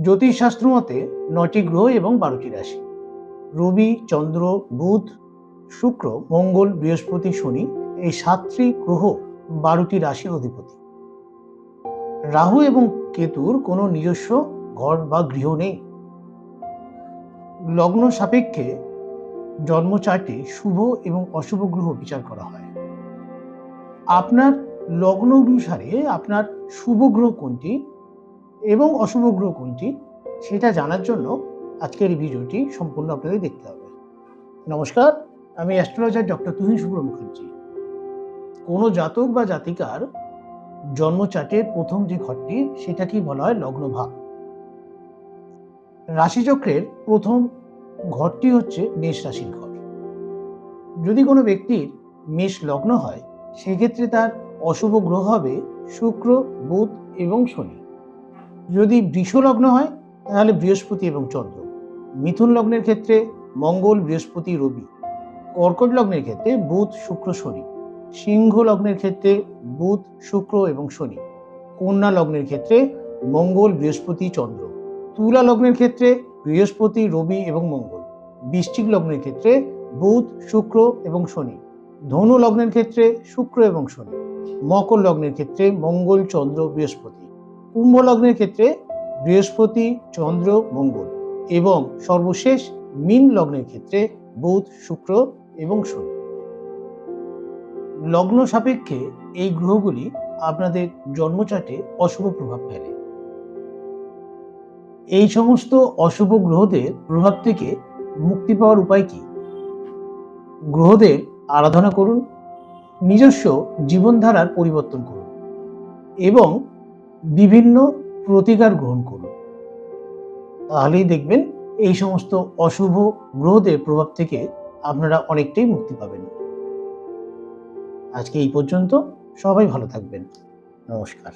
জ্যোতিষশাস্ত্র মতে ৯টি গ্রহ এবং ১২টি রাশি। রবি, চন্দ্র, বুধ, শুক্র, মঙ্গল, বৃহস্পতি, শনি, এই ৭টি গ্রহ ১২টি রাশির অধিপতি। রাহু এবং কেতুর কোনো নিজস্ব ঘর বা গৃহ নেই। লগ্ন সাপেক্ষে জন্ম চার্টে শুভ এবং অশুভ গ্রহ বিচার করা হয়। আপনার লগ্ন অনুসারে আপনার শুভ গ্রহ কোনটি এবং অশুভ গ্রহ কোনটি সেটা জানার জন্য আজকের এই ভিডিওটি সম্পূর্ণ আপনাদের দেখতে হবে। নমস্কার, আমি অ্যাস্ট্রোলজার ডক্টর তুহিন শুভ্র মুখার্জি। কোনো জাতক বা জাতিকার জন্ম চার্টের প্রথম যে ঘরটি সেটাকেই বলা হয় লগ্নভাব। রাশিচক্রের প্রথম ঘরটি হচ্ছে মেষ রাশির ঘর। যদি কোনো ব্যক্তির মেষ লগ্ন হয় সেক্ষেত্রে তার অশুভ গ্রহ হবে শুক্র, বুধ এবং শনি। যদি বৃষ লগ্ন হয় তাহলে বৃহস্পতি এবং চন্দ্র। মিথুন লগ্নের ক্ষেত্রে মঙ্গল, বৃহস্পতি, রবি। কর্কট লগ্নের ক্ষেত্রে বুধ, শুক্র, শনি। সিংহ লগ্নের ক্ষেত্রে বুধ, শুক্র এবং শনি। কন্যা লগ্নের ক্ষেত্রে মঙ্গল, বৃহস্পতি, চন্দ্র। তুলা লগ্নের ক্ষেত্রে বৃহস্পতি, রবি এবং মঙ্গল। বৃশ্চিক লগ্নের ক্ষেত্রে বুধ, শুক্র এবং শনি। ধনু লগ্নের ক্ষেত্রে শুক্র এবং শনি। মকর লগ্নের ক্ষেত্রে মঙ্গল, চন্দ্র, বৃহস্পতি। কুম্ভ লগ্নের ক্ষেত্রে বৃহস্পতি, চন্দ্র, মঙ্গল এবং সর্বশেষ মীন লগ্নের ক্ষেত্রে বুধ, শুক্র এবং শনি। লগ্ন সাপেক্ষে এই গ্রহগুলি আপনাদের জন্মচার্টে অশুভ প্রভাব ফেলে। এই সমস্ত অশুভ গ্রহদের প্রভাব থেকে মুক্তি পাওয়ার উপায় কি? গ্রহদের আরাধনা করুন, নিজস্ব জীবনধারার পরিবর্তন করুন এবং বিভিন্ন প্রতিকার গ্রহণ করুন। তাহলেই দেখবেন এই সমস্ত অশুভ গ্রহদের প্রভাব থেকে আপনারা অনেকটাই মুক্তি পাবেন। আজকে এই পর্যন্ত। সবাই ভালো থাকবেন। নমস্কার।